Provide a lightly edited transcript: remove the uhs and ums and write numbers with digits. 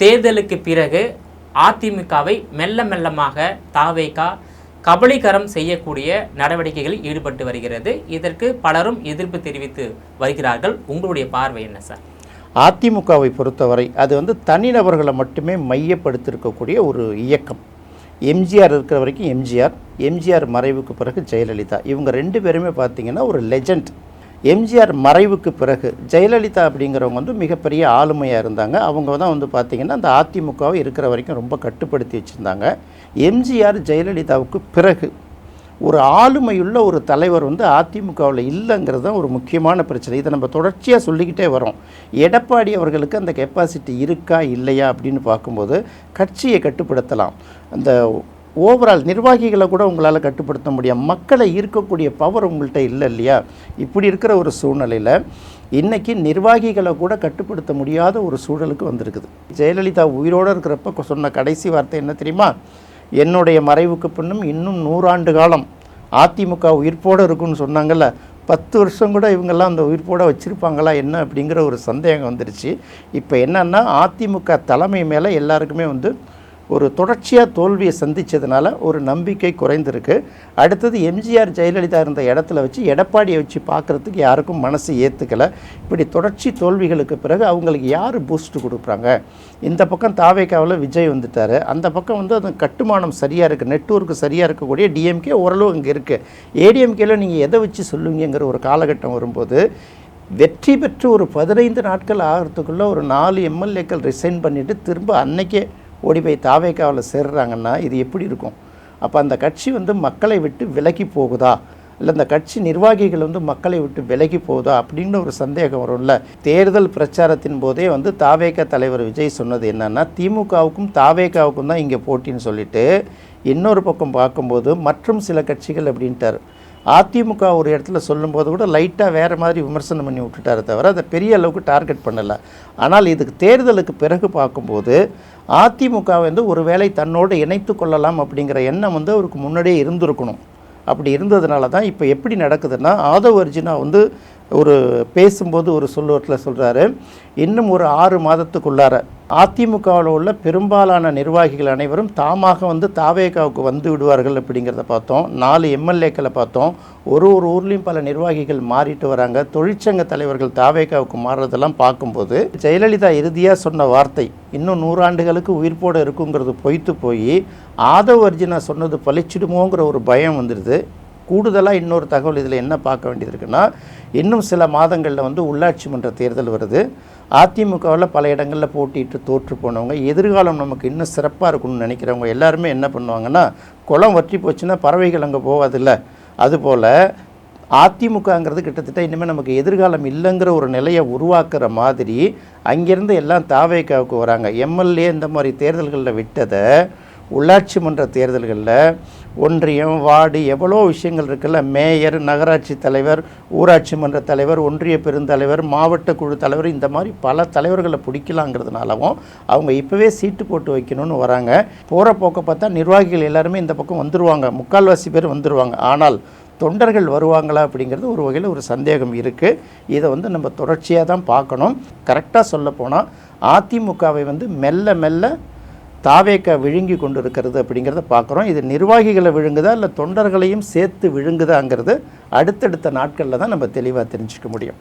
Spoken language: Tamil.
தேர்தலுக்கு பிறகு அதிமுகவை மெல்ல மெல்லமாக தாவேகா கபலீகரம் செய்யக்கூடிய நடவடிக்கைகளில் ஈடுபட்டு வருகிறது. இதற்கு பலரும் எதிர்ப்பு தெரிவித்து வருகிறார்கள். உங்களுடைய பார்வை என்ன சார்? அதிமுகவை பொறுத்தவரை அது தனிநபர்களை மட்டுமே மையப்படுத்தியிருக்கக்கூடிய ஒரு இயக்கம். எம்ஜிஆர் இருக்கிற வரைக்கும் எம்ஜிஆர் மறைவுக்கு பிறகு ஜெயலலிதா, இவங்க ரெண்டு பேருமே பார்த்திங்கன்னா ஒரு லெஜண்ட். எம்ஜிஆர் மறைவுக்கு பிறகு ஜெயலலிதா அப்படிங்கிறவங்க மிகப்பெரிய ஆளுமையாக இருந்தாங்க. அவங்க தான் பார்த்திங்கன்னா அந்த அதிமுகவை இருக்கிற வரைக்கும் ரொம்ப கட்டுப்படுத்தி வச்சுருந்தாங்க. எம்ஜிஆர் ஜெயலலிதாவுக்கு பிறகு ஒரு ஆளுமையுள்ள ஒரு தலைவர் அதிமுகவில் இல்லைங்கிறது தான் ஒரு முக்கியமான பிரச்சனை. இதை நம்ம தொடர்ச்சியாக சொல்லிக்கிட்டே வரோம். எடப்பாடி அவர்களுக்கு அந்த கெப்பாசிட்டி இருக்கா இல்லையா அப்படின்னு பார்க்கும்போது கட்சியை கட்டுப்படுத்தலாம், அந்த ஓவரால் நிர்வாகிகளை கூட உங்களால் கட்டுப்படுத்த முடியும், மக்களை ஈர்க்கக்கூடிய பவர் உங்கள்கிட்ட இல்லை இல்லையா? இப்படி இருக்கிற ஒரு சூழ்நிலையில் இன்றைக்கி நிர்வாகிகளை கூட கட்டுப்படுத்த முடியாத ஒரு சூழலுக்கு வந்திருக்குது. ஜெயலலிதா உயிரோடு இருக்கிறப்ப சொன்ன கடைசி வார்த்தை என்ன தெரியுமா? என்னுடைய மறைவுக்கு பின்னும் இன்னும் 100 ஆண்டு காலம் அதிமுக உயிர்ப்போடு இருக்குன்னு சொன்னாங்கல்ல. 10 வருஷம் கூட இவங்கெல்லாம் அந்த உயிர்ப்போடு வச்சுருப்பாங்களா என்ன அப்படிங்கிற ஒரு சந்தேகம் வந்துருச்சு. இப்போ என்னென்னா அதிமுக தலைமை மேலே எல்லாருக்குமே ஒரு தொடர்ச்சியாக தோல்வியை சந்தித்ததுனால ஒரு நம்பிக்கை குறைந்திருக்கு. அடுத்தது எம்ஜிஆர் ஜெயலலிதா இருந்த இடத்துல வச்சு எடப்பாடியை வச்சு பார்க்குறதுக்கு யாருக்கும் மனசு ஏற்றுக்கலை. இப்படி தொடர்ச்சி தோல்விகளுக்கு பிறகு அவங்களுக்கு யார் பூஸ்ட் கொடுக்குறாங்க? இந்த பக்கம் தாவேகாவில் விஜய் வந்துட்டார், அந்த பக்கம் அந்த கட்டுமானம் சரியாக இருக்குது, நெட்வொர்க்கு சரியாக இருக்கக்கூடிய டிஎம்கே ஓரளவு இங்கே இருக்குது. ஏடிஎம்கேல நீங்கள் எதை வச்சு சொல்லுவீங்கிற ஒரு காலகட்டம் வரும்போது வெற்றி பெற்று ஒரு 15 நாட்கள் ஆகிறதுக்குள்ளே ஒரு 4 எம்எல்ஏக்கள் ரிசைன் பண்ணிவிட்டு திரும்ப அன்னைக்கே ஓடி போய் தாவேகாவில் சேர்றாங்கன்னா இது எப்படி இருக்கும்? அப்போ அந்த கட்சி மக்களை விட்டு விலகி போகுதா, இல்லை அந்த கட்சி நிர்வாகிகள் மக்களை விட்டு விலகி போகுதா அப்படின்ற ஒரு சந்தேகம் வரும்ல. தேர்தல் பிரச்சாரத்தின் போதே தாவேகா தலைவர் விஜய் சொன்னது என்னன்னா, திமுகவுக்கும் தாவேகாவுக்கும் தான் இங்கே போட்டின்னு சொல்லிட்டு இன்னொரு பக்கம் பார்க்கும்போது மற்றும் சில கட்சிகள் அப்படின்ட்டார். அதிமுக ஒரு இடத்துல சொல்லும்போது கூட லைட்டாக வேறு மாதிரி விமர்சனம் பண்ணி விட்டுட்டாரே தவிர அதை பெரிய அளவுக்கு டார்கெட் பண்ணலை. ஆனால் இதுக்கு தேர்தலுக்கு பிறகு பார்க்கும்போது அதிமுக ஒரு வேளை தன்னோடு இணைத்து கொள்ளலாம் அப்படிங்கிற எண்ணம் அவருக்கு முன்னாடியே இருந்திருக்கணும். அப்படி இருந்ததுனால தான் இப்போ எப்படி நடக்குதுன்னா, ஆதவ் அர்ஜுனா ஒரு பேசும்போது ஒரு சொல்லுவத்தில் சொல்கிறாரு, இன்னும் ஒரு 6 மாதத்துக்குள்ளார அதிமுகவில் உள்ள பெரும்பாலான நிர்வாகிகள் அனைவரும் தாமாக தாவேகாவுக்கு வந்து விடுவார்கள் அப்படிங்கிறத பார்த்தோம். 4 எம்எல்ஏக்களை பார்த்தோம். ஒரு ஊர்லேயும் பல நிர்வாகிகள் மாறிட்டு வராங்க. தொழிற்சங்க தலைவர்கள் தாவேகாவுக்கு மாறுறதெல்லாம் பார்க்கும்போது ஜெயலலிதா இறுதியாக சொன்ன வார்த்தை இன்னும் 100 ஆண்டுகளுக்கு உயிர்ப்போடு இருக்குங்கிறது பொய்த்து போய் ஆதவ் அர்ஜுனா சொன்னது பழிச்சிடுமோங்கிற ஒரு பயம் வந்துடுது. கூடுதலாக இன்னொரு தகவல் இதில் என்ன பார்க்க வேண்டியது இருக்குன்னா, இன்னும் சில மாதங்களில் உள்ளாட்சி மன்ற தேர்தல் வருது. அதிமுகவில் பல இடங்களில் போட்டிட்டு தோற்று போனவங்க, எதிர்காலம் நமக்கு இன்னும் சிறப்பாக இருக்கணும்னு நினைக்கிறவங்க எல்லாருமே என்ன பண்ணுவாங்கன்னா, குளம் வற்றி போச்சுன்னா பறவைகள் அங்கே போகாதில்ல, அதுபோல் அதிமுகங்கிறது கிட்டத்தட்ட இனிமேல் நமக்கு எதிர்காலம் இல்லைங்கிற ஒரு நிலையை உருவாக்குற மாதிரி அங்கேருந்து எல்லாம் தாவேகாவுக்கு வராங்க. எம்எல்ஏ இந்த மாதிரி தேர்தல்களில் விட்டதை உள்ளாட்சி மன்ற தேர்தல்களில் ஒன்றியம், வார்டு, எவ்வளோ விஷயங்கள் இருக்குல்ல, மேயர், நகராட்சி தலைவர், ஊராட்சி மன்ற தலைவர், ஒன்றிய பெருந்தலைவர், மாவட்ட குழு தலைவர், இந்த மாதிரி பல தலைவர்களை பிடிக்கலாங்கிறதுனாலவும் அவங்க இப்போவே சீட்டு போட்டு வைக்கணும்னு வராங்க. போகிற போக்க பார்த்தா நிர்வாகிகள் எல்லாருமே இந்த பக்கம் வந்துடுவாங்க, 3/4 பேர் வந்துடுவாங்க. ஆனால் தொண்டர்கள் வருவாங்களா அப்படிங்கிறது ஒரு வகையில் ஒரு சந்தேகம் இருக்குது. இதை நம்ம தொடர்ச்சியாக தான் பார்க்கணும். கரெக்டாக சொல்லப்போனால் அதிமுகவை மெல்ல மெல்ல தாவேகா விழுங்கி கொண்டு இருக்கிறது அப்படிங்கிறத பார்க்குறோம். இது நிர்வாகிகளை விழுங்குதா இல்லை தொண்டர்களையும் சேர்த்து விழுங்குதாங்கிறது அடுத்தடுத்த நாட்களில் தான் நம்ம தெளிவாக தெரிஞ்சுக்க முடியும்.